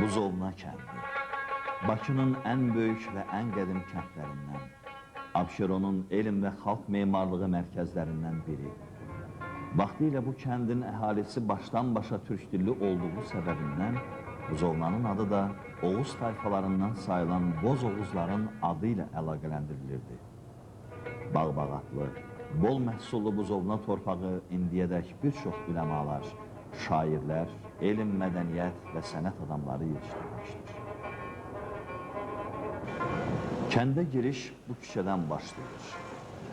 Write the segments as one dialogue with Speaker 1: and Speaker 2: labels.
Speaker 1: Buzovna kəndi, Bakının ən böyük və ən qədim kəndlərindən, Abşeronun elm və xalq memarlığı mərkəzlərindən biri. Vaxtilə bu kəndin əhalisi başdan başa türk dilli olduğu səbəbindən Buzovnanın adı da Oğuz tayfalarından sayılan Boz Oğuzların adı ilə əlaqələndirilirdi. Bağ-bağatlı, bol məhsullu Buzovna torpağı indiyədək bir çox üləmalar, şairlər, elm, mədəniyyət və sənət adamları yetişdirmişdir. Kəndə giriş bu küçədən başlayır.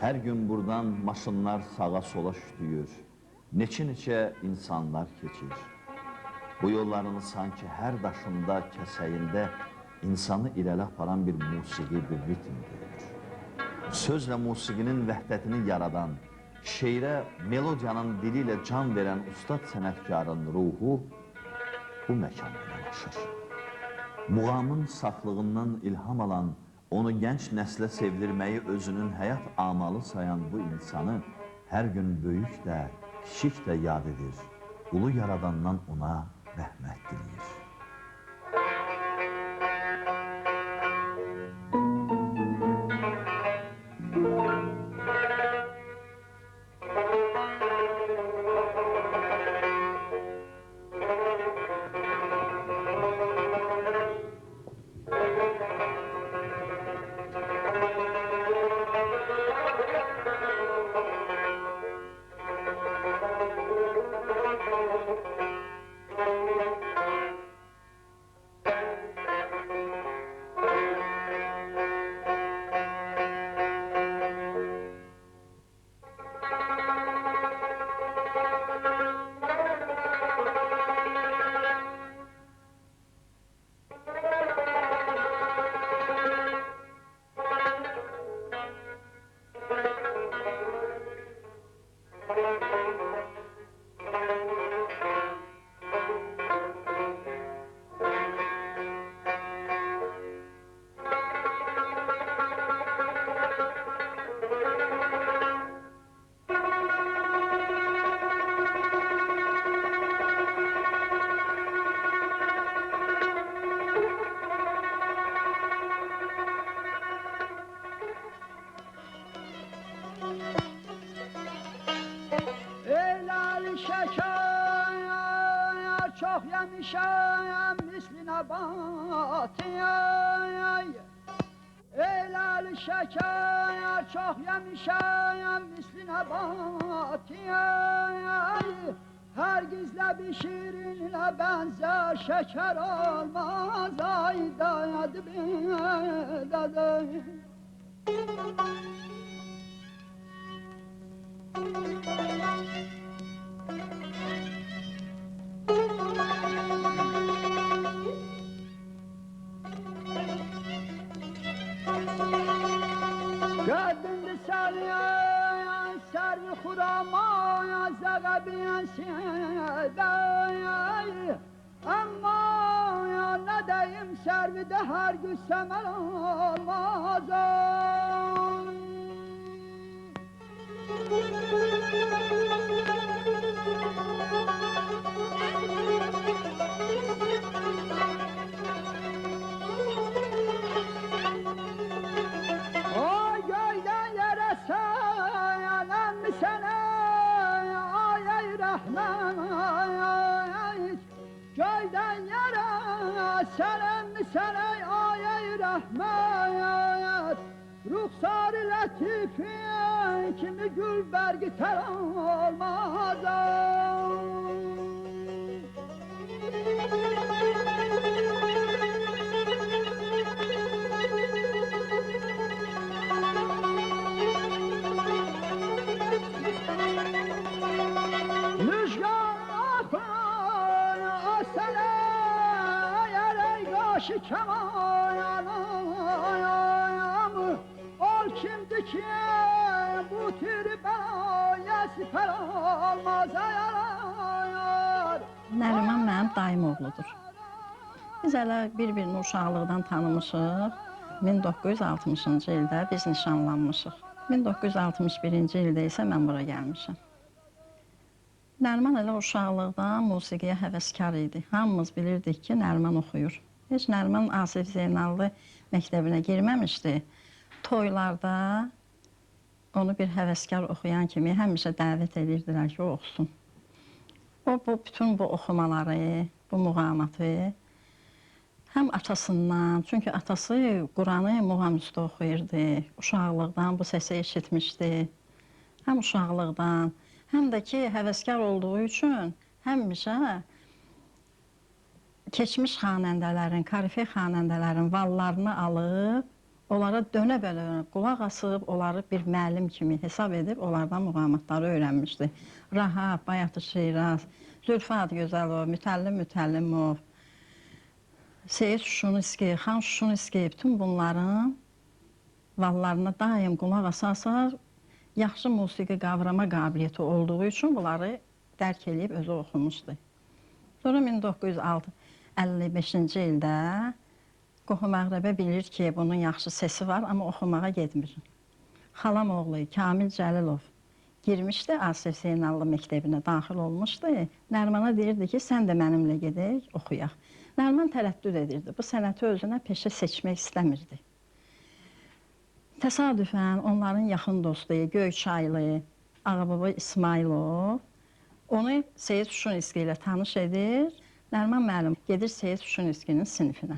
Speaker 1: Hər gün buradan maşınlar sağa sola şütüyür, neçə-neçə insanlar keçir. Bu yollarını sanki hər daşında, kəsəyində insanı irəli aparan bir musiqi, bir ritm görür. Sözlə musiqinin vəhdətini yaradan, şeirə, melodiyanın dili ilə can verən ustad sənətkarın ruhu bu məkanda dolaşır. Muğamın saflığından ilham alan, onu gənc nəslə sevdirməyi özünün həyat amalı sayan bu insanı hər gün böyük də, kiçik də yad edir, ulu yaradandan ona rəhmət diləyir.
Speaker 2: Çok yemişem misline batıyor. Eylali şeker çok yemişem misline batıyor. Her gizle bir şirinle benzer şeker olmaz. Ay dayadı dadı. Gördün sarıya, sarı kurama, zagabiyen siyadayı. Ama ya ne deyim servide her gün semer olmaz. Göyden yere senem sene ay rahmet. Ruhsar-ı latifi kimi gül bergi ter olmaz. Şikemayam ol kimdi ki bu tür belaya siper olmaz ayar.
Speaker 3: Nəriman mənim dayım oğludur. Biz hələ bir-birini uşaqlıqdan tanımışıq. 1960-cı ildə biz nişanlanmışıq. 1961-ci ildə isə mən bura gəlmişəm. Nəriman elə uşaqlıqdan musiqiyə həvəskar idi. Hamımız bilirdik ki, Nəriman oxuyur. Heç Nəriman Asif Zeynallı məktəbinə girməmişdi. Toylarda onu bir həvəskar oxuyan kimi həmişə dəvət edirdilər ki, o oxusun. O, bütün bu oxumaları, bu muğamatı həm atasından, çünki atası Quranı muğam üstə oxuyurdu, uşaqlıqdan bu səsi eşitmişdi. Həm uşaqlıqdan, həm də ki, həvəskar olduğu üçün həmişə keçmiş xanəndələrin, korifey xanəndələrin vallarını alıb, onlara dönə-belə qulaq asıb, onları bir müəllim kimi hesab edib, onlardan muğamatları öyrənmişdi. Rahab, Bayatı Şiraz, Zülfat Gözəlov, Mütəllim Mütəllimov, Seyid Şuşunski, Xan Şuşunski, bütün bunların vallarına daim qulaq asarsa, yaxşı musiqi qavrama qabiliyyəti olduğu üçün bunları dərk edib özü oxumuşdu. Sonra 1955-ci ildə Qohum Əqrəbə bilir ki, bunun yaxşı sesi var, amma oxumağa getmir. Xalam oğlu Kamil Cəlilov girmişdi, Asif Zeynallı məktəbinə daxil olmuşdu. Nərimana deyirdi ki, sən də mənimlə gedək, oxuyaq. Nəriman tərəddüd edirdi, bu sənəti özünə peşə seçmək istəmirdi. Təsadüfən onların yaxın dostu Göyçaylı, Ağababa İsmailov onu Seyid Şuşunski ilə tanış edir. Nəriman müəllim gedir Seyid Şuşunskinin sinifinə.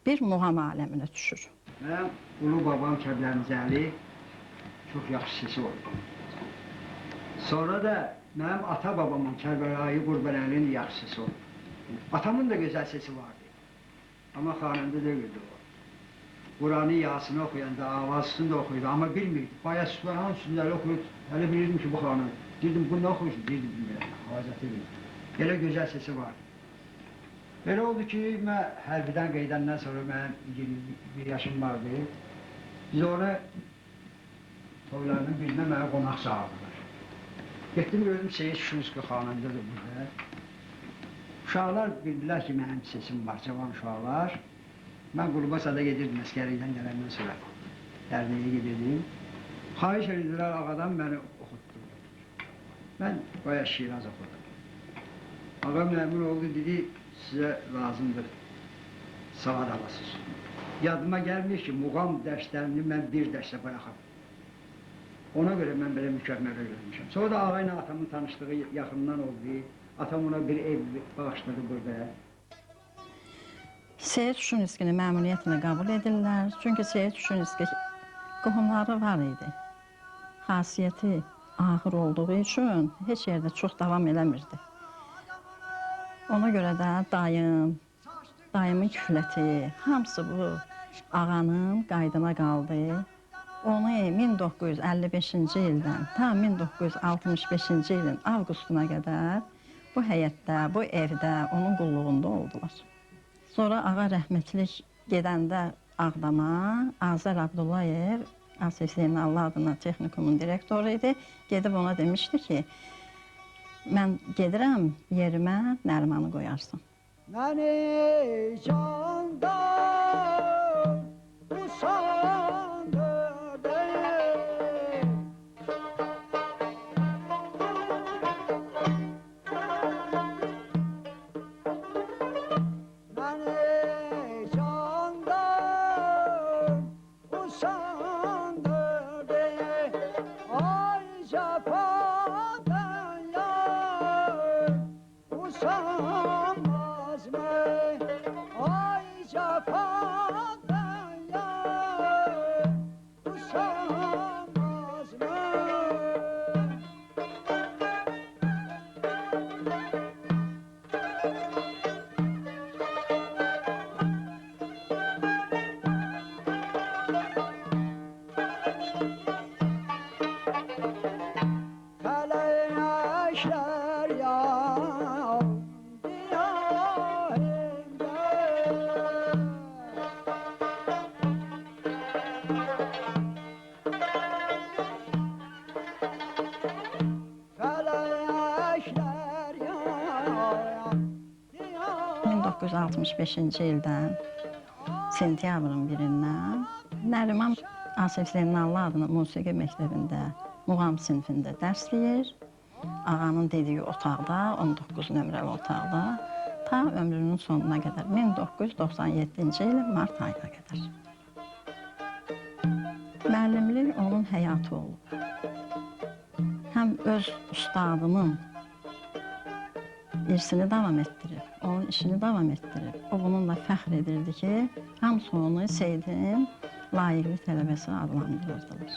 Speaker 3: Bir muğam aləminə düşür.
Speaker 4: Mənim ulu babam Kəbləmizəli çox yaxşı sesi oldu. Sonra da mənim ata babamın Kərbəlayı Qurbanəlinin yaxşı sesi oldu. Atamın da gözəl sesi vardı. Ama xanəndə deyildi o. Quranı Yasin'i oxuyanda, avazını da oxuydu, amma bilmirdi. Bayağı Sübhan Sünnələri oxuyub, hələ bilirdim ki, bu xanım. Deyirdim, bu nə oxuyursun? Deyirdim, bilmirəm, havazəti bilmirdim. Elə gözəl sesi vardı. Belə oldu ki, mən hərbidən qeydəndən sonra mənim 21 yaşım vardı. Biz onu toylarının birinə mənə qonaq çağırdılar. Getdim, gördüm Seyid Şuşunski xanəndədir burada. Uşaqlar bildilər ki, mənim sesim var, cavan uşaqlar. Mən Qurubasada gedirdim əskərlikdən gələndən sonra. Dərneyə gedirdim. Xahiş edildilər ağadan məni oxutdular. Mən bayağı Şiraz oxudum. Ağa məmur oldu, dedi, sizə lazımdır, savad alasız. Yadıma gəlmir ki, muğam dərslərini mən bir dərslə bıraxam. Ona görə mən belə mükəmməl öyrənmişəm. Sonra da ağa ilə atamın tanışlığı yaxından oldu. Atam ona bir ev bağışladı burada.
Speaker 3: Seyid Şuşunskinin məmuriyyətini qəbul edirlər. Çünki Seyid Şuşunski qohumları var idi. Xasiyyəti ağır olduğu üçün heç yerdə çox davam eləmirdi. Ona görə də dayımın küfləti, hamısı bu ağanın qaydına qaldı. Onu 1955-ci ildən ta 1965-ci ilin avqustuna qədər bu həyətdə, bu evdə, onun qulluğunda oldular. Sonra ağa rəhmətlik gedəndə Ağdama, Azər Abdullayev, Asif Zeynallı adına texnikumun direktoru idi. Gedib ona demişdi ki, mən gedirəm yerimə Nərimanı qoyarsın.
Speaker 2: Məni candan usandırdı. Məni candan usandırdı. Ay cafadan yar usanmaz mı? Ay cafadan yar usanmaz mı? Kaleşler yandı yahimde. Kaleşler yandı yahimde.
Speaker 3: 1965-ci ildən sentyabrın 1-dən Nəriman Asif Zeynallı adına musiqi məktəbində, muğam sinifində dərs deyir. ağanın dediyi otaqda, 19 nömrəli otaqda ta ömrünün sonuna qədər, 1997-ci il mart ayına qədər. Müəllimlik onun həyatı olub. Həm öz ustadının irsini davam etdirib, onun işini davam etdirib. O bununla fəxr edirdi ki, hamısı onu Seyidin layiqli tələbəsi adlandırırdılar.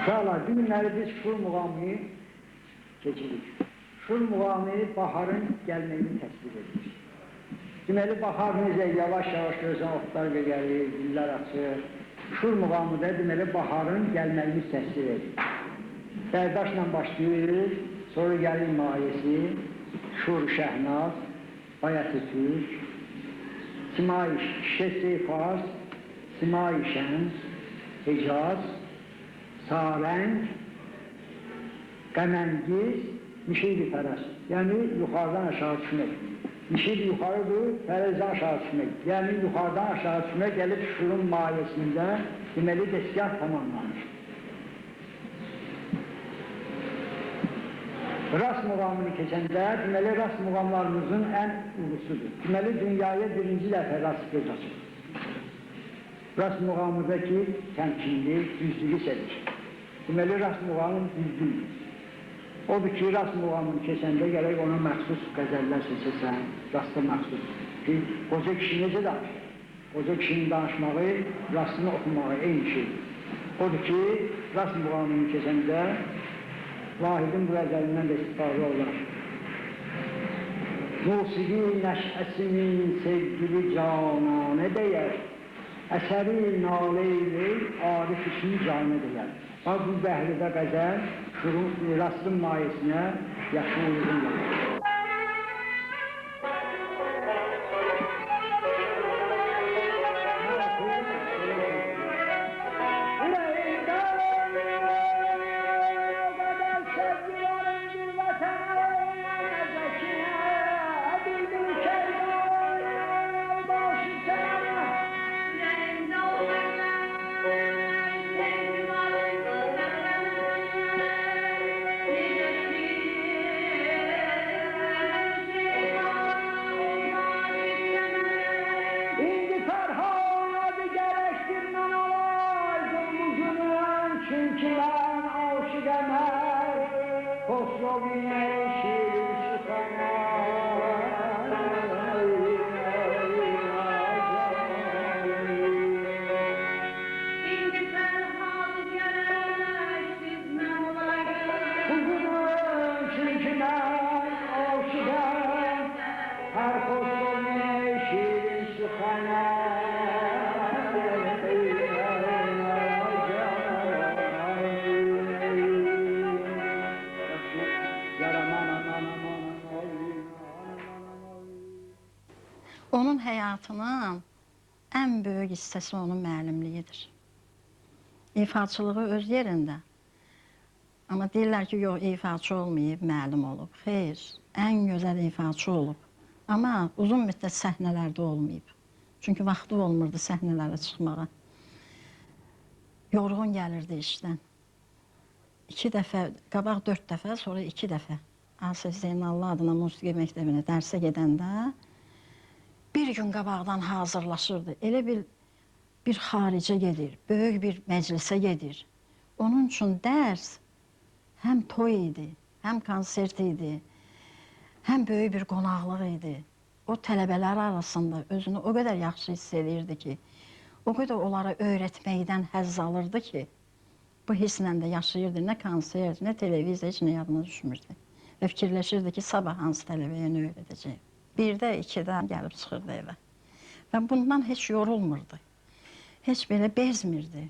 Speaker 4: Uşaqlar, bu günləri biz Şur muğamını keçirik. Şur muğamı baharın gəlməyini təsdiq edir. Deməli, bahar necə yavaş-yavaş gözdən otlar gəlir, güllər açır. Şur muğamı da deməli, baharın gəlməyini təsdiq edir. Sərdaşla başlayır, sonra gəlir mayesi, Şur Şəhnaz, Bayat-ı Türk, Simay-i Şəsi Fars, Simay-i Şəms, Hicaz, Sarəng, Qəməngiz, Mişir-i Fərəz. Yəni, yuxarıdan aşağı düşmək. Mişir yuxarıdır, Fərəzdən aşağı düşmək. Yəni, yuxarıdan aşağı düşmək gəlib Şurun mayesində deməli, dəstgah tamamlanır. Ras muğamını keçəndə, deməli, ras muğamlarımızın ən ulusudur. Deməli, dünyaya birinci dəfə rast göz açır. Ras muğamıdakı təmkinli, düzlüğü seçir. Deməli, rast muğamın düzlüğü. Odur ki, rast muğamını keçəndə gərək ona məxsus qəzəllər seçəsən, rastda məxsus. Ki, qoca kişi necə danışır? Qoca kişinin danışmağı, rastını oxumağı eyni şey. Odur ki, rast muğamını keçəndə Vahidin bu əzəlindən də istifadə olar. Musiqi nəşəsinin sevgili cananə dəyər, əsəri nalə-i arif işin canı dəyər. Bax, bu bəhridə qəzəl, rastın mayesinə yaxşı uyğun olur.
Speaker 3: Onun həyatının ən böyük hissəsi onun müəllimliyidir. İfaçılığı öz yerində. Amma deyirlər ki, yox, ifaçı olmayıb, müəllim olub. Xeyr, ən gözəl ifaçı olub. Amma uzun müddət səhnələrdə olmayıb. Çünki vaxtı olmurdu səhnələrə çıxmağa. Yorğun gəlirdi işdən. 2 dəfə, qabaq 4 dəfə, sonra 2 dəfə. Asif Zeynallı adına musiqi məktəbinə dərsə gedəndə bir gün qabaqdan hazırlaşırdı. Elə bir xaricə gedir, böyük bir məclisə gedir. Onun üçün dərs həm toy idi, həm konsert idi, həm böyük bir qonaqlıq idi. O tələbələr arasında özünü o qədər yaxşı hiss edirdi ki, o qədər onlara öyrətməkdən həzz alırdı ki, bu hisslə də yaşayırdı. Nə konsert, nə televiziya, heç nə yadına düşmürdü. Və fikirləşirdi ki, sabah hansı tələbəyə nə öyrədəcək. 1-də, 2-də gəlib çıxırdı evə. Və bundan heç yorulmurdu. Heç belə bezmirdi.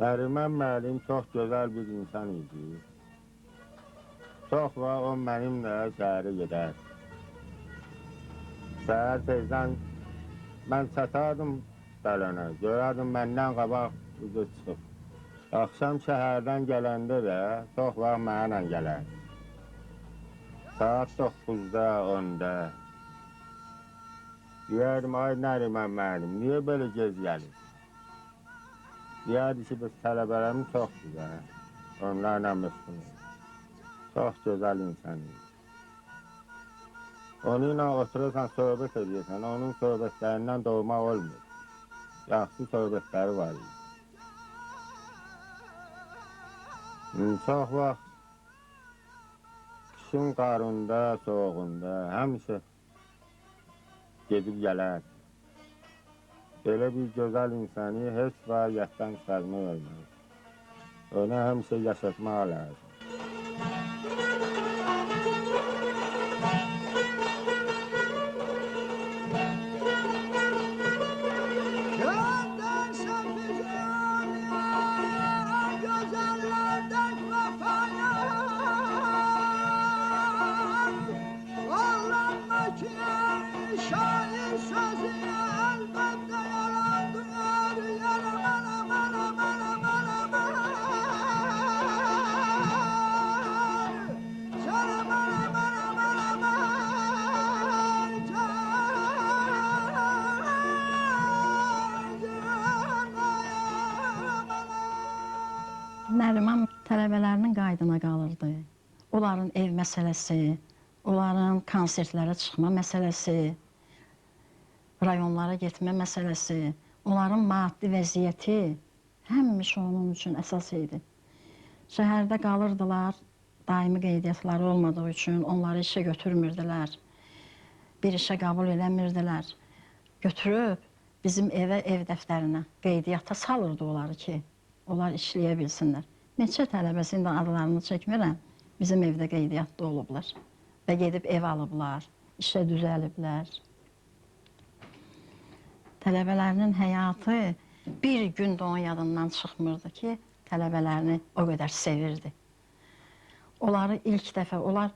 Speaker 5: Nəriman müəllim çox gözəl bir insan idi. Çox vaxt o mənimlə şəhərə gedər. Səhər tezdən mən çatardım salona, görərdim məndən qabaq üzü çıxıb. Axşam şəhərdən gələndə də çox vaxt mənimlə gələr. Saat 9-da, 10-da. Deyərdim, ay Nəriman müəllim, niyə belə gec gəlir? Deyərdi ki, biz tələbələrimiz çoxdur da, onlarla məşğuluz. Çox gözəl insan idi. Onunla oturursan, söhbət edirsən, onun söhbətlərindən doğmaq olmur. Yaxşı söhbətləri var idi. Çox vaxt qışın qarında, soğuğunda, həmişə gedib gələr. Belə bir gözəl insanı heç var yaddan çıxarmaq olmaz. Onu həmişə yaşatmaq lazım.
Speaker 2: Gönderse bizi güzellerden vefaya. Ağlanmak ya şair sözü elbette yalan duyar. Yalan aman aman aman aman. Can aman aman aman aman.
Speaker 3: Nəriman tələbələrinin qaydına qalırdı. Onların ev məsələsi, onların konsertlərə çıxma məsələsi, rayonlara getmə məsələsi, onların maddi vəziyyəti həmişə onun üçün əsas idi. Şəhərdə qalırdılar, daimi qeydiyyatları olmadığı üçün onları işə götürmürdülər, bir işə qəbul eləmirdilər. Götürüb bizim evə, ev dəftərinə, qeydiyyata salırdı onları ki, onlar işləyə bilsinlər. Neçə tələbəsi indi adlarını çəkmirəm, bizim evdə qeydiyyatda olublar və gedib ev alıblar, işə düzəliblər. Tələbələrinin həyatı bir gün də onun yadından çıxmırdı ki, tələbələrini o qədər sevirdi. Onları ilk dəfə, onlar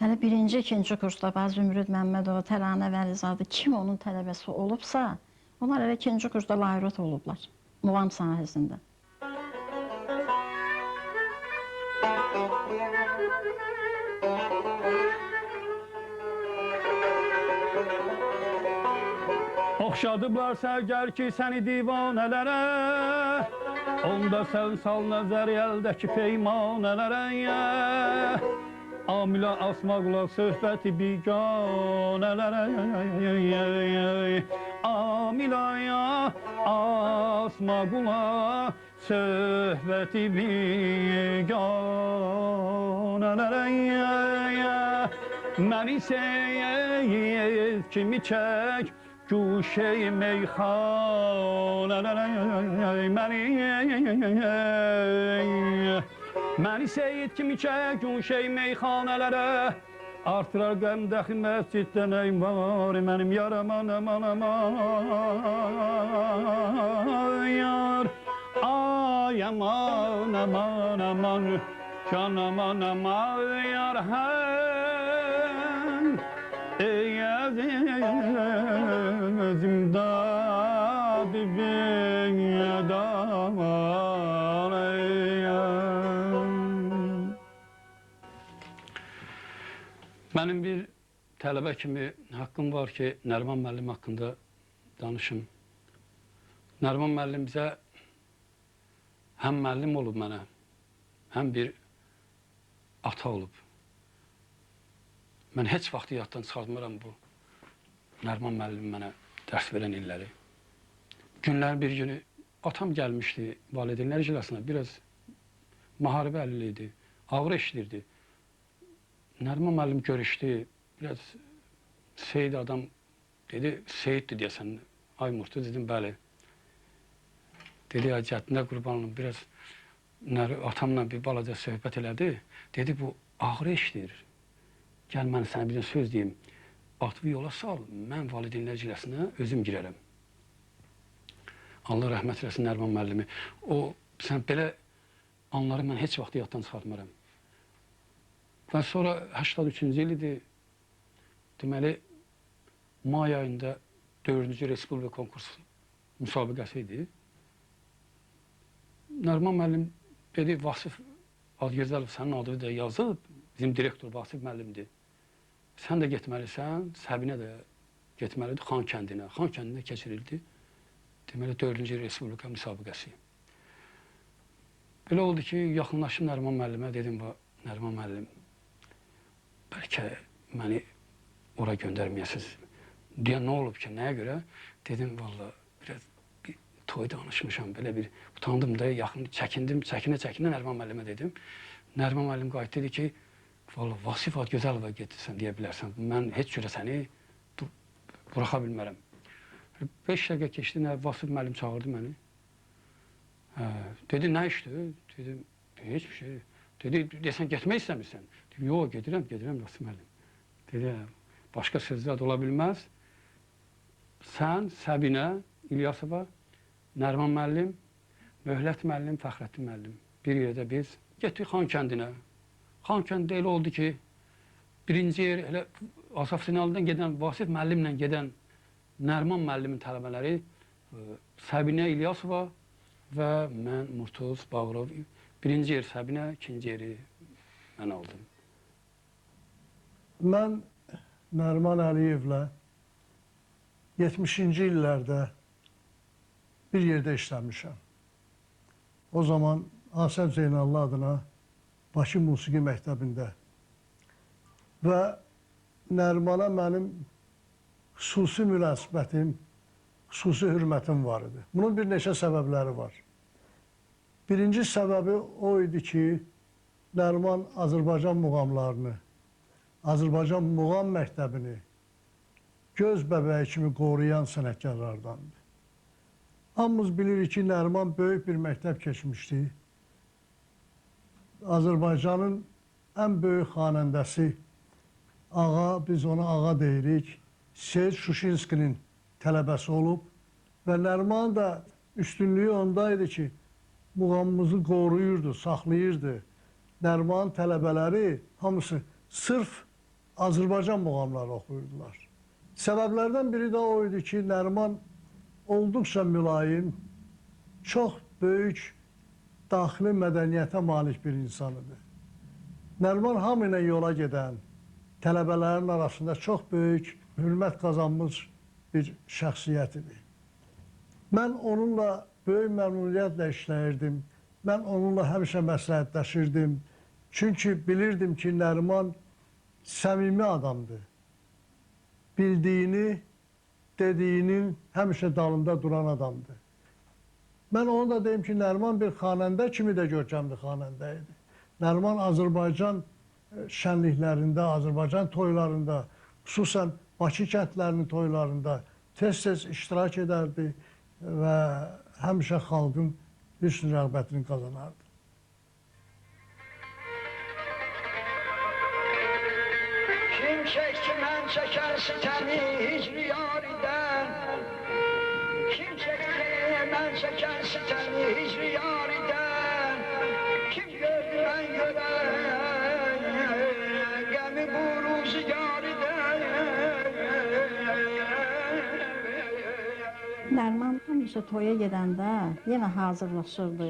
Speaker 3: hələ birinci, ikinci kursda Zümrüd Məmmədova, Təranə Vəlizadə kim onun tələbəsi olubsa, onlar hələ ikinci kursda layrot olublar, muğam sahəsində.
Speaker 6: Oxşadıblar sərgər ki, səni divanələrə, onda sən sal nəzər əldəki peymanələrə. Amilə asma qulaq söhbəti biganələrə. Amilə asma qulaq söhbəti biganələrə. Məni seyir kimi çək, güşe meyxanələrə. Məni seyid kimi çək, güşe meyxanələrə. Artırar qəmdəxi məsciddən ey var, mənim yaram anam anam yar. Ay aman aman aman, can aman aman yar hən. Ey azim dadı bin yadaman Mənim bir tələbə kimi haqqım var ki, Nəriman müəllim haqqında danışım. Nəriman müəllim bizə həm müəllim olub mənə, həm bir ata olub. Mən heç vaxt yaddan çıxartmıram bu Nəriman müəllim mənə dərs verən illəri. Günlərin bir günü atam gəlmişdi valideynlər iclasına, biraz müharibə əlili idi, ağır eşidirdi. Nəriman müəllim görüşdü, biraz Seyid adam dedi, Seyiddir deyəsən, ay Murtu dedim, bəli. Dedi, ay cəddinə qurban olun, biraz atamla bir balaca söhbət elədi. Dedi, bu ağır eşidir. Gəl, mən sənə bir söz deyim, atı yola sal, mən valideynlər iclasına özüm girərəm. Allah rəhmət eləsin Nəriman müəllimi. O Sən belə anları mən heç vaxt yaddan çıxartmaram. Və sonra 83-cü il idi. Deməli, may ayında 4-cü Respublika konkurs müsabiqəsi idi. Nəriman müəllim dedi, Vasif Adgözəlov sənin adını da yazıb, bizim direktor Vasif müəllimdir. Sən də getməlisən, Səbinə də getməlidir Xan kəndinə. Xan kəndində keçirildi. Deməli, 4-cü Respublika müsabiqəsi. Belə oldu ki, yaxınlaşım Nəriman müəllimə, dedim, Nəriman müəllim, bəlkə məni ora göndərməyəsiniz. Deyən, nə olub ki, nəyə görə? Dedim, valla, biraz bir toy danışmışam, belə bir utandım da, yaxın çəkindim, çəkinə Nəriman müəllimə dedim. Nəriman müəllim qayıt dedi ki, valla, Vasif Adgözəlova gedirsən, deyə bilərsən. Mən heç cürə səni buraxa bilmərəm. 5 dəqiqə keçdi, Vasif müəllim çağırdı məni. Dedi, nə işdir? Dedim, heç bir şey. Dedi, desən, getmək istəmirsən? Dedim, yox, gedirəm, Vasif müəllim. Dedi, başqa sözlər də ola bilməz. Sən, Səbinə, İlyasova, Nəriman müəllim, Möhlət müəllim, Fəxrəddin müəllim. Bir yerdə biz getdik Xan kəndinə. Xan kəndində elə oldu ki, birinci yer, elə Asaf Sinalidən gedən, Vasif müəllimlə gedən Nəriman müəllimin tələbələri Səbinə İlyasova və mən, Murtuz Bağırov. Birinci yer Səbinə, ikinci yeri mən aldım.
Speaker 7: Mən Nəriman Əliyevlə 70-ci illərdə bir yerdə işləmişəm. O zaman Asəf Zeynallı adına Bakı Musiqi Məktəbində və Nərimana mənim xüsusi münasibətim, xüsusi hürmətim var idi. Bunun bir neçə səbəbləri var. Birinci səbəbi o idi ki, Nəriman Azərbaycan muğamlarını, Azərbaycan muğam məktəbini göz bəbəyi kimi qoruyan sənətkarlardandır. Hamımız bilirik ki, Nəriman böyük bir məktəb keçmişdi. Azərbaycanın ən böyük xanəndəsi ağa, biz ona ağa deyirik, Seyid Şuşinskinin tələbəsi olub və Nəriman da üstünlüyü ondaydı ki, muğamımızı qoruyurdu, saxlayırdı. Nərimanın tələbələri hamısı sırf Azərbaycan muğamları oxuyurdular. Səbəblərdən biri də o idi ki, Nəriman olduqca mülayim, çox böyük daxili mədəniyyətə malik bir insan idi. Nəriman hamı ilə yola gedən, tələbələrin arasında çox böyük hörmət qazanmış bir şəxsiyyət idi. Mən onunla böyük məmnuniyyətlə işləyirdim. Mən onunla həmişə məsləhətləşirdim. Çünki bilirdim ki, Nəriman səmimi adamdır. Bildiyini, dediyinin həmişə dalında duran adamdır. Mən onu da deyim ki, Nəriman bir xanəndə kimi də görkəmli xanəndə idi. Nəriman Azərbaycan şənliklərində, Azərbaycan toylarında, xüsusən Bakı kəndlərinin toylarında tez-tez iştirak edərdi və həmişə xalqın hüsn rəğbətini qazanardı.
Speaker 2: Kim çekti mən çəkən sitəmi hicri yaridən? Kim çekti mən çəkən sitəmi hicri yaridən? Kim gördü mən görən qəmi bu ruzigarıdən?
Speaker 3: Nəriman həmişə toya gedəndə yenə hazırlaşırdı,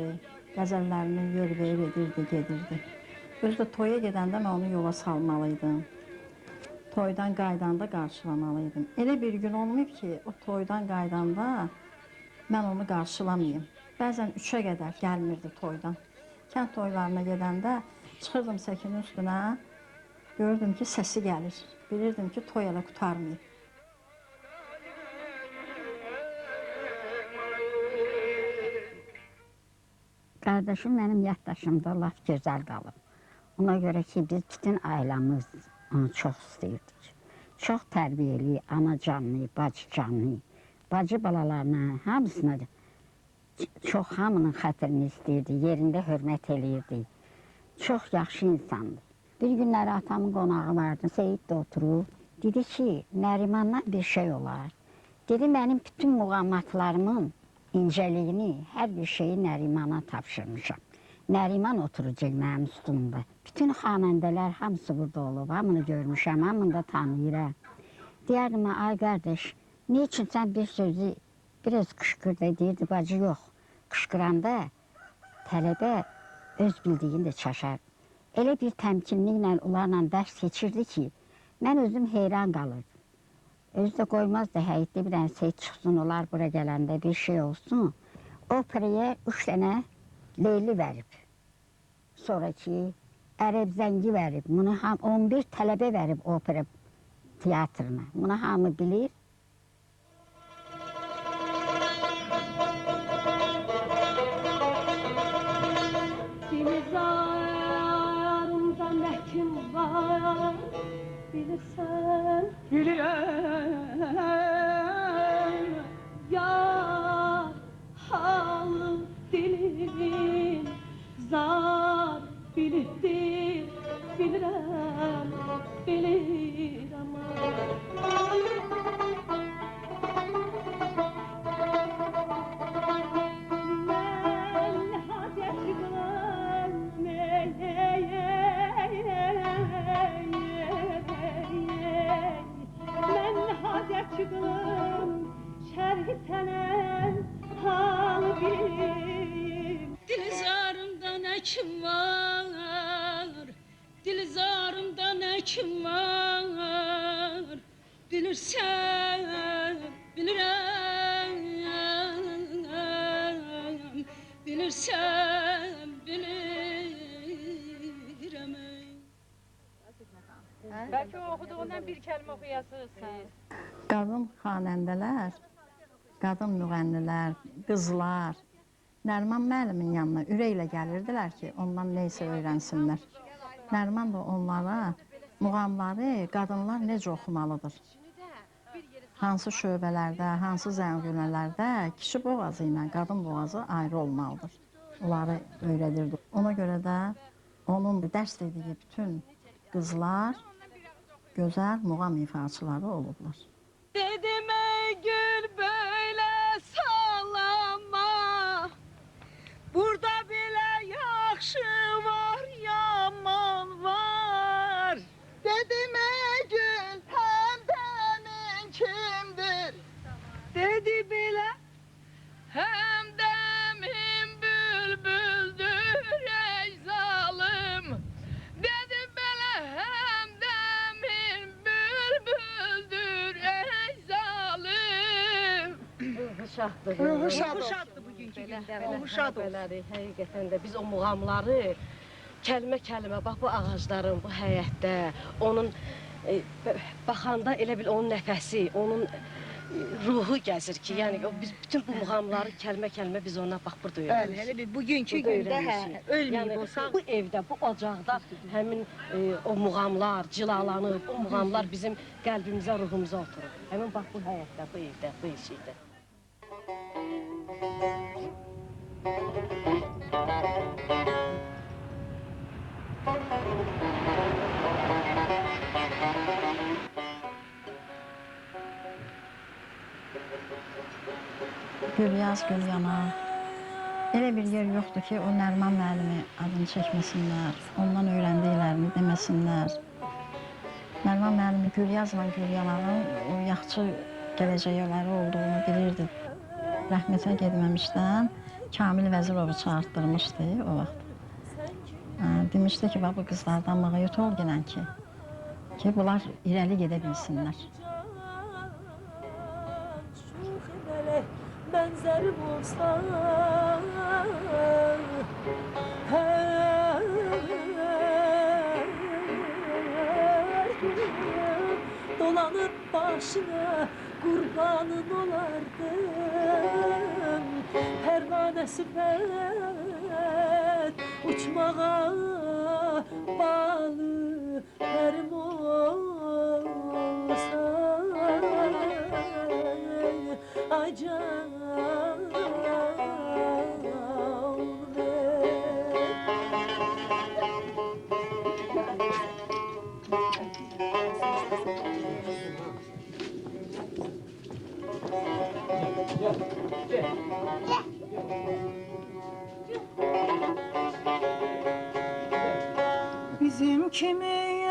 Speaker 3: qəzəllərini yer-ver edirdi, gedirdi. Özü də toya gedəndə mən onu yola salmalıydım. Toydan qaydanda qarşılamalıydım. Elə bir gün olmayıb ki, o toydan qaydanda mən onu qarşılamayayım. Bəzən 3-ə qədər gəlmirdi toydan. Kənd toylarına gedəndə çıxırdım səkinin üstünə, gördüm ki, səsi gəlir. Bilirdim ki, toy elə qurtarmayıb.
Speaker 8: Qardaşım mənim yaddaşımda laf gözəl qalıb. Ona görə ki, biz bütün ailəmiz onu çox istəyirdik. Çox tərbiyəli, ana canlı, bacı canlı, bacı balalarına, hamısına çox hamının xətrini istəyirdi, yerində hörmət eləyirdi. Çox yaxşı insandı. Bir günləri atamın qonağı vardı, Seyid də oturub. Dedi ki, Nərimandan bir şey olar. Dedi, mənim bütün muğamatlarımın incəliyini, hər bir şeyi Nərimana tapşırmışam. Nəriman oturacaq mənim üstümdə. Bütün xanəndələr hamısı burada olub, hamını görmüşəm, hamını da tanıyıram. Deyərdim, ay qardaş, ne üçün sən bir sözü biraz qışqırdı, deyirdi, bacı yox. Qışqıranda tələbə öz bildiyini də çaşar. Elə bir təmkinliklə onlarla dərs keçirdi ki, mən özüm heyran qalırdım. Özü də qoymazdı, həyətdə bir dənə seyid çıxsın, onlar bura gələndə bir şey olsun. Operaya 3 dənə Leyli verib. Sonraki Ərəb zəngi verib. Bunu 11 tələbə verib opera teatrına. Bunu hamı bilir.
Speaker 9: Dilizarımda nə kim var, bilirsən, bilirəm. Yar halı dilin, zar bilirdir, bilirəm, bilirəm. Çıkılım şerhi senen hal bilim. Dilizarımda ne kim var, dilizarımda ne kim var, bilirsen bilirem, bilirsen bilirem.
Speaker 10: Belki o okuduğundan bir kelime okuyasınız.
Speaker 3: Qadın xanəndələr, qadın müğənnilər, qızlar Nəriman müəllimin yanına ürəklə gəlirdilər ki, ondan neysə öyrənsinlər. Nəriman da onlara muğamları qadınlar necə oxumalıdır. Hansı şöbələrdə, hansı zəngünələrdə kişi boğazı ilə qadın boğazı ayrı olmalıdır. Onları öyrədirdi. Ona görə də onun dərs dediyi bütün qızlar gözəl muğam ifaçıları olublar.
Speaker 9: Dedim ey gül böyle sallama, burada bile yaxşı var, yaman var. Dedim ey gül həmdəmin kimdir? Dedi bile həmdəmin bülbüldür ey zalim. Dedim bile həmdəmin bülbüldür ey zalim.
Speaker 10: Ruhu şaddır bugünkü gündə. Ruhu şad olsun. Həqiqətən də biz o muğamları kəlmə-kəlmə, bax bu ağacların, bu həyətdə, onun baxanda elə bil onun nəfəsi, onun ruhu gəzir ki, yəni biz bütün bu muğamları kəlmə-kəlmə biz ona bax burada öyrənirik.
Speaker 2: Bəli, elə bugünkü gündə ölməyib olsaq.
Speaker 10: Bu evdə, bu ocaqda həmin o muğamlar cilalanıb, o muğamlar bizim qəlbimizə, ruhumuza oturur. Həmin bax bu həyətdə, bu evdə, bu işikdə.
Speaker 3: Gülyaz, Gülyana. Elə bir yer yoxdur ki, o Nəriman müəllimi adını çəkməsinlər, ondan öyrəndiklərini deməsinlər. Nəriman müəllimi Gülyazla Gülyananın o yaxşı gələcəkləri olduğunu bilirdi. Rəhmətə getməmişdən Kamil Vəzirovu çağırtdırmışdı o vaxt. Demişdi ki, bu qızlardan mağayət ol gələn ki, bunlar irəli gedə bilsinlər.
Speaker 9: Benzerim olsa dolanıp başına kurbanın olardım. Pervanesi ben uçmağa bağlı erim olsa ay can.
Speaker 10: Gel.
Speaker 2: Bizim kimi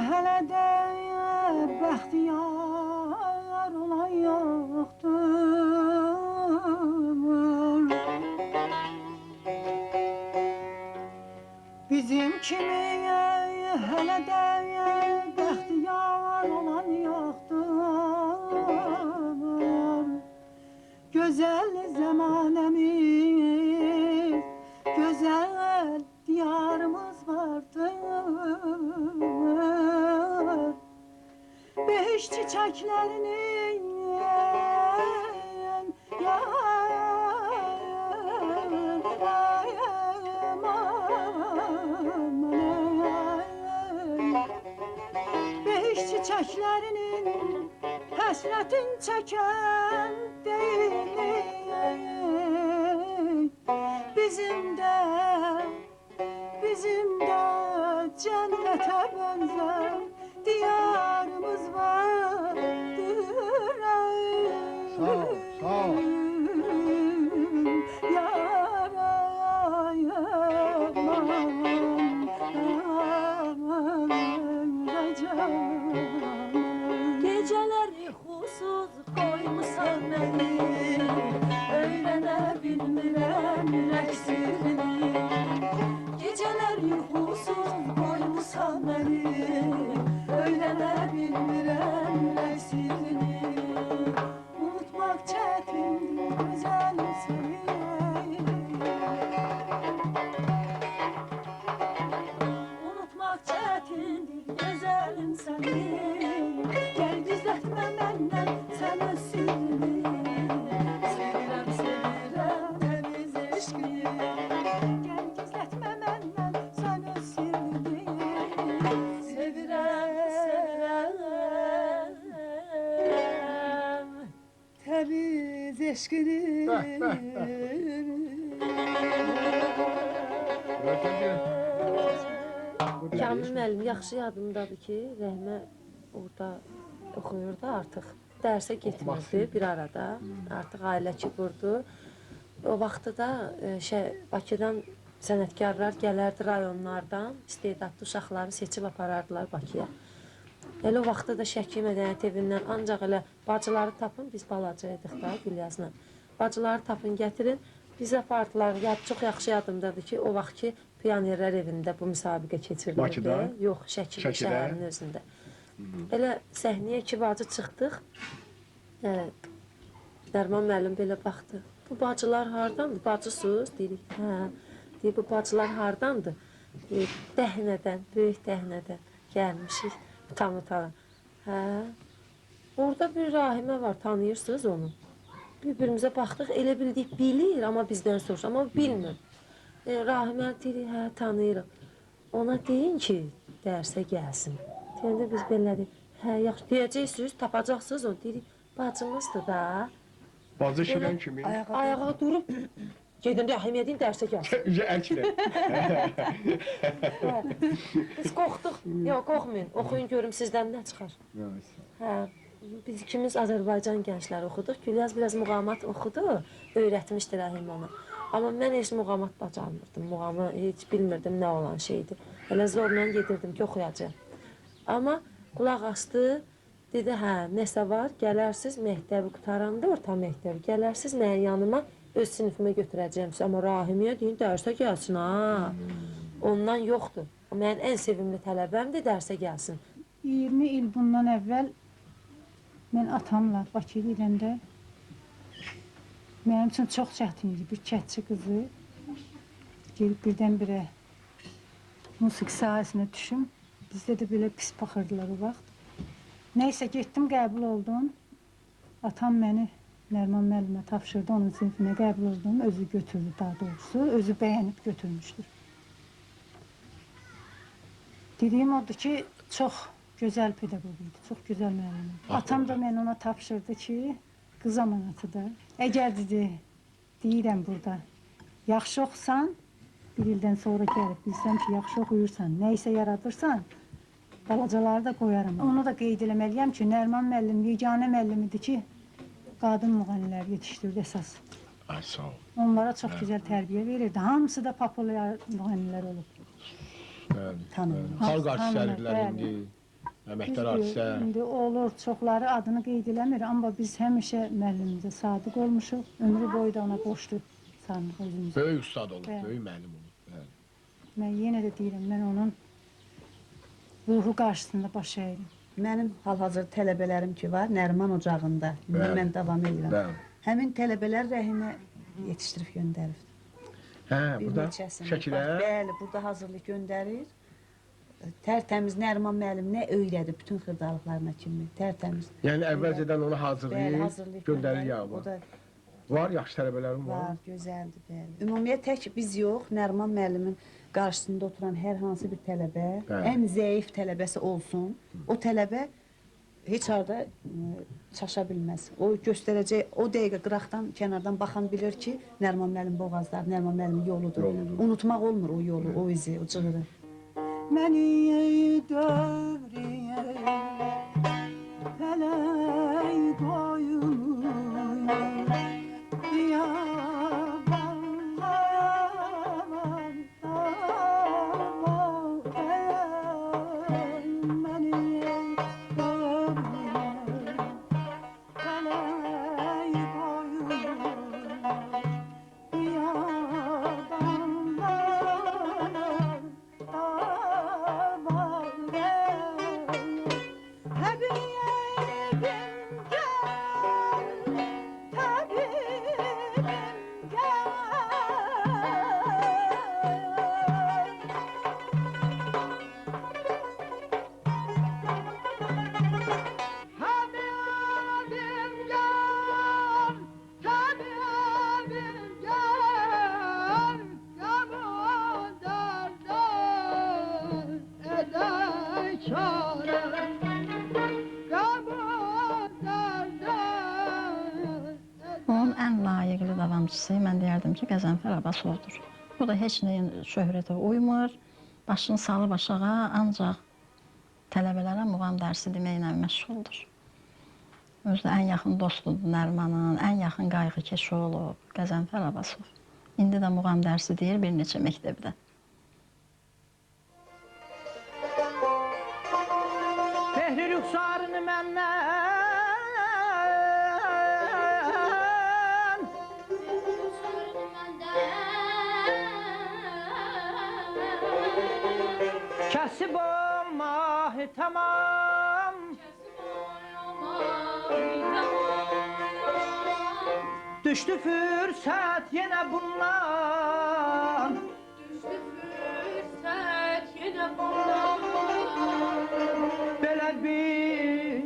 Speaker 2: hələ də bəxtiyar olan yoxdur. Bizim kimi hələ də bəxtiyar olan yoxdur. Gözəl zəmanəmiz, gözəl diyarımız vardır. Beş çiçəklərinin beş çiçəklərinin həsrətin çəkən deyil. Bizim də cənnətə bənzər diyarımız vardır.
Speaker 5: Sağ ol, sağ ol.
Speaker 9: Geceler yuxusuz koymuşsan beni, öğrene bilmirəm ürək sirrini. Geceler yuxusuz koymuşsan beni, öğrene bilmirəm ürək sirrini. Unutmak çətindir güzelim seni. Unutmak çətindir güzelim seni. Gel gizletme benden sen öz sirrini. Sevirem sevirem temiz eşkini. Gel gizletme benden sen öz sirrini. Sevirem sevirem temiz eşkini.
Speaker 10: Kamil müəllim yaxşı yadımdadır ki, Rəhmə orada oxuyurdu artıq. Dərsə getmirdi bir arada, artıq ailəçi qurdu. O vaxtı da Bakıdan sənətkarlar gələrdi rayonlardan, istedadlı uşaqları seçib aparardılar Bakıya. Elə o vaxtda da Şəki Mədəniyyət evindən ancaq elə bacıları tapın, biz balacaydıq da Gülyazla. Bacıları tapın, gətirin, biz apardılar. Çox yaxşı yadımdadır ki, o vaxt ki, Pionerlər evində bu müsabiqə keçirilirdi.
Speaker 5: Bakıda?
Speaker 10: Yox, Şəkidə, şəhərin özündə. Elə səhnəyə iki bacı çıxdıq. Nərman müəllim belə baxdı. Bu bacılar hardandır? Bacısınız? Deyirik, hə. Deyir, bu bacılar hardandır? Deyir, Dəhnədən, böyük Dəhnədən gəlmişik. Utan. Hə. Orada bir Rahimə var, tanıyırsınız onu. Bir-birimizə baxdıq, elə bildik, bilir, amma bizdən soruşur, amma bilmir. Rahimə deyirik, hə, tanıyırıq. Ona deyin ki, dərsə gəlsin. Deyəndə biz belə deyik, hə, yaxşı, deyəcəksiniz, tapacaqsınız onu. Deyirik, bacımızdır da.
Speaker 5: Bacı şirən kimi?
Speaker 10: Ayağa durub, gedin Rahimə deyin, dərsə gəlsin.
Speaker 5: Əklə.
Speaker 10: Biz qorxduq, yox, qorxmayın, oxuyun görüm sizdən nə çıxar. Hə, biz ikimiz Azərbaycan gəncləri oxuduq, Gülyaz biraz muğamat oxudu, öyrətmişdi Rahimə ona. Amma mən heç muğamat bacarmırdım, muğamı heç bilmirdim nə olan şeydir. Elə zorla gedirdim ki, oxuyacağım. Amma qulaq asdı, dedi, hə, nəsə var, gələrsiz, məktəbi qutaranda, orta məktəbi, gələrsiz mənim yanıma, öz sinifimə götürəcəyim. Amma Rahimiyə deyin, dərsə gəlsin, ha. Ondan yoxdur. Mənim ən sevimli tələbəmdir, dərsə gəlsin.
Speaker 2: 20 il bundan əvvəl mən atamla Bakıya gedəndə mənim üçün çox çətin idi. Bir kətçi qızı gelib birdən-birə musiqi sahəsinə düşüm. Bizdə də belə pis baxırdılar o vaxt. Nəysə getdim, qəbul oldum. Atam məni Nərman müəllimə tapşırdı, onun sinifinə qəbul oldum. Özü götürdü daha doğrusu, özü bəyənib götürmüşdür. Dediyim odur ki, çox gözəl pedaqoq idi, çox gözəl müəllim idi. Atam da mən ona tapşırdı ki, qız amanatıdır. Əgər dedi, deyirəm burada, yaxşı oxusan, bir ildən sonra gəlib, bilsəm ki, yaxşı oxuyursan, nə isə yaradırsan, balacaları da qoyaram. Onu da qeyd eləməliyəm ki, Nərman müəllim yeganə müəllimidir ki, qadın müğənniləri yetişdirdi əsas.
Speaker 5: Ay, sağ ol.
Speaker 2: Onlara çox gözəl tərbiyə verirdi. Hamısı da populyar müğənnilər olub.
Speaker 5: Bəli. Xalq artistləridirlər
Speaker 2: Bəli.
Speaker 5: indi. Əməkdar
Speaker 2: Düzdür,
Speaker 5: artistlər.
Speaker 2: indi olur, çoxları adını qeyd eləmir, amma biz həmişə müəllimimizə sadiq olmuşuq. Ömrü boyu da ona qoşdu sanırıq özümüzü.
Speaker 5: Böyük ustad olub,
Speaker 2: Bəli.
Speaker 5: böyük müəllim olub. Bəli.
Speaker 2: Mən yenə də deyirəm, mən onun ruhu qarşısında baş əydim.
Speaker 11: Mənim hal-hazır tələbələrim ki var, Nəriman ocağında. İndi
Speaker 5: Bəli.
Speaker 11: mən davam edirəm.
Speaker 5: Bəli.
Speaker 11: Həmin tələbələr Rəhimə yetişdirib göndərib.
Speaker 5: Hə,
Speaker 11: Bir
Speaker 5: burada
Speaker 11: neçəsini.
Speaker 5: şəkilər.
Speaker 11: Bax, bəli, burada hazırlıq göndərir. Tərtəmiz Nəriman müəllim nə öyrədi bütün xırdalıqlarına kimi. Tərtəmiz.
Speaker 5: Yəni əvvəlcədən onu
Speaker 11: Bəli,
Speaker 5: hazırlayıb,
Speaker 11: hazırlayıb
Speaker 5: göndərir
Speaker 11: O
Speaker 5: yağı.
Speaker 11: da
Speaker 5: Var, yaxşı tələbələrim var.
Speaker 11: var, gözəldir, bəli. Ümumiyyət tək biz yox, Nəriman müəllimin qarşısında oturan hər hansı bir tələbə,
Speaker 5: Bəli.
Speaker 11: ən zəif tələbəsi olsun, o tələbə heç harda çaşa bilməz. O göstərəcək, o dəqiqə qıraqdan, kənardan baxan bilir ki, Nəriman müəllim boğazlar, Nəriman müəllim yoludur. Unutmaq olmur o yolu, o izi, o cığırı.
Speaker 9: Məni dövriyə Fələk qoyulur Biyabanlar Məni dövriyə Fələk qoyulur Biyabanlar
Speaker 3: Onun ən layiqli davamçısı mən deyərdim ki, Qəzənfər Abbasovdur. O da heç nəyin şöhrətə uymur, başını salıb aşağı, ancaq tələbələrə muğam dərsi deməklə məşğuldur. Özü də ən yaxın dostudur Nərimanın, ən yaxın qayğıkeşi olub Qəzənfər Abbasov. İndi də muğam dərsi deyir bir neçə məktəbdə.
Speaker 9: Fehri rüxsarını məndən Kəsib olma tamam Düşdü fürsət yenə bundan Belə bir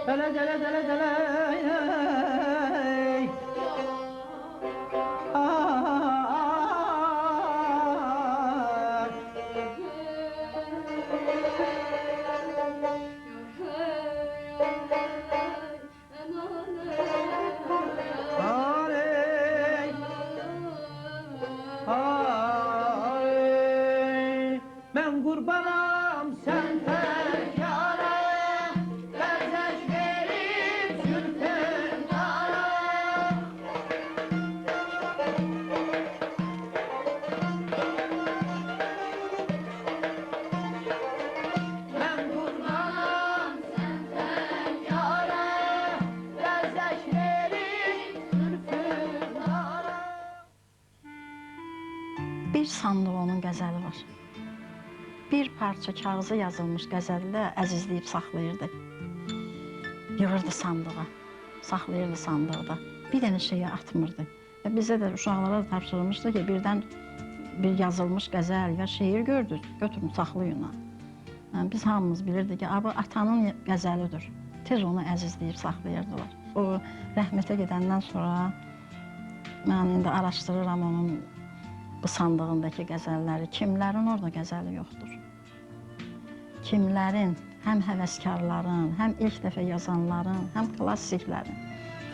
Speaker 9: Dələ Mən qurbanam sən fəryara Bəzək verib zülfün yara Mən qurbanam sən fəryara Bəzək verib zülfün yara
Speaker 3: Bir sandığının qəzəli var. Bir parça kağıza yazılmış qəzəli də əzizləyib saxlayırdı. Yığırdı sandığa, saxlayırdı sandıqda. Bir dənə şeyi atmırdı. Və bizə də uşaqlara da tapşırılmışdı ki, birdən bir yazılmış qəzəl ya şeir gördük, götürün saxlayın. Yəni, biz hamımız bilirdik ki, bu atanın qəzəlidir. Tez onu əzizləyib saxlayırdılar. O rəhmətə gedəndən sonra mən indi araşdırıram onun bu sandığındakı qəzəlləri. Kimlərin orada qəzəli yoxdur. Kimlərin, həm həvəskarların, həm ilk dəfə yazanların, həm klassiklərin,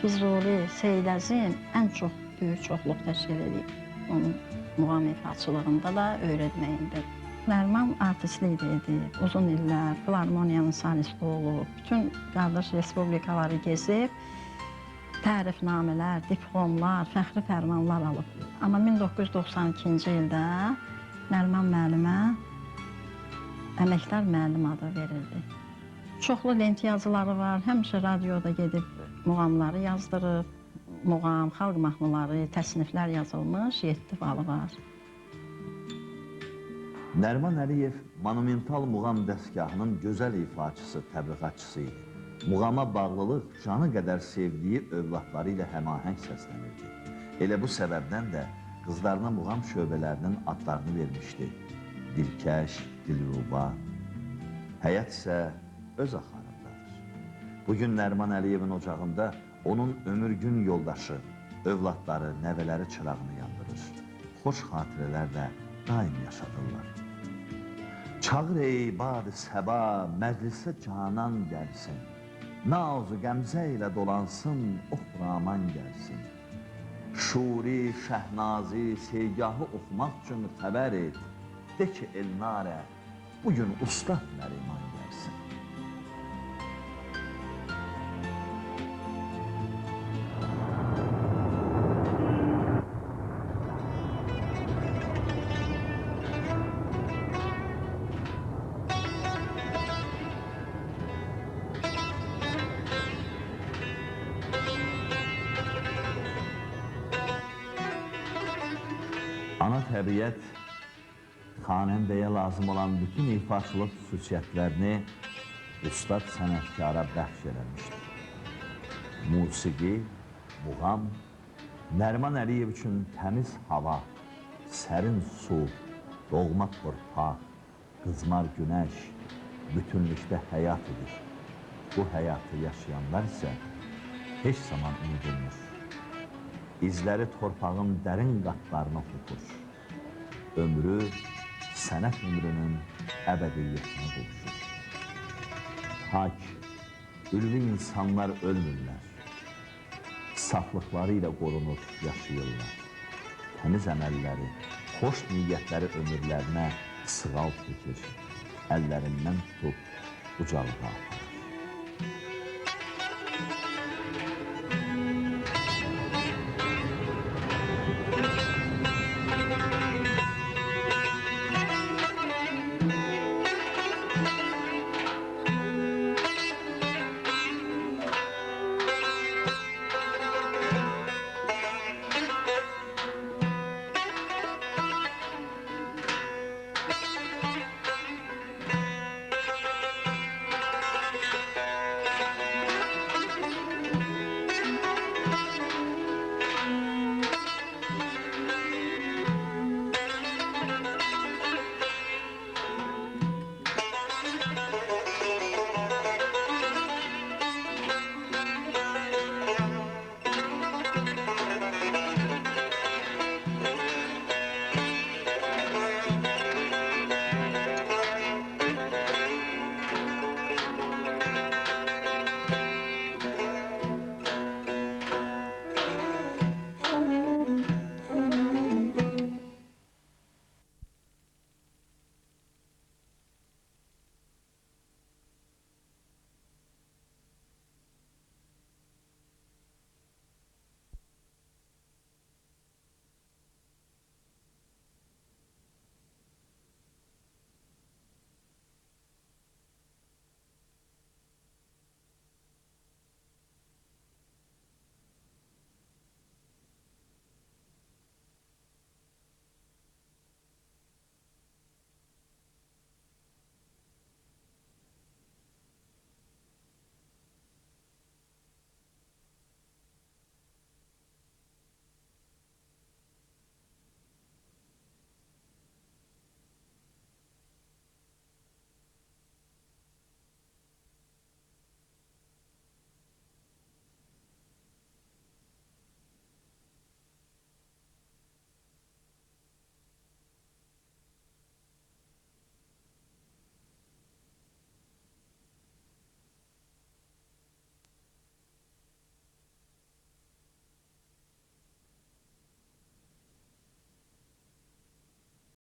Speaker 3: Füzuli, Seyid Əzim ən çox böyük çoxluq təşkil edib. Onun muğam ifaçılığında da, öyrətməyində. Nəriman artistlik də edib, uzun illər filarmoniyanın solisti olub, bütün qardaş respublikaları gezib, tərifnamələr, diplomlar, fəxri fərmanlar alıb. Amma 1992-ci ildə Nəriman müəllimə əməkdar müəllim adı verildi. Çoxlu lent yazıları var, həmişə radioda gedib muğamları yazdırıb, muğam, xalq mahnıları, təsniflər yazılmış 7 balı var.
Speaker 1: Nəriman Əliyev monumental muğam dəstgahının gözəl ifaçısı, təbliğatçısı idi. Muğama bağlılıq canı qədər sevdiyi övladları ilə həmahəng səslənirdi. Elə bu səbəbdən də qızlarına muğam şöbələrinin adlarını vermişdi. Dilkəş, Dilruba. Həyat isə öz axarındadır. Bugün Nəriman Əliyevin ocağında onun ömürgün yoldaşı, övladları, nəvələri çırağını yandırır. Xoş xatirələrlə daim yaşadırlar. Çağır ey bad-ı səba, məclisə canan gəlsin. Naz-ı qəmzə ilə dolansın, oxraman gəlsin. Şuri, şəhnazi, seygahı oxumaq üçün xəbər et. De ki, Elnarə, bugün ustad Nəriman gəlsin. Ana təbiət xanəndəyə lazım olan bütün ifaçılıq xüsusiyyətlərini ustad sənətkara bəxş eləmişdir. Musiqi, muğam, Nəriman Əliyev üçün təmiz hava, sərin su, doğma torpaq, qızmar günəş, bütünlükdə həyat edir. Bu həyatı yaşayanlar isə heç zaman unudulmur. İzləri torpağın dərin qatlarına tutur. Ömrü sənət ömrünün əbədiyyətinə qovuşur. Hak, ülvi insanlar ölmürlər. Saflıqları ilə qorunur, yaşayırlar. Təmiz əməlləri, xoş niyyətləri ömürlərinə sığal çəkir. Əllərindən tutub ucalığa.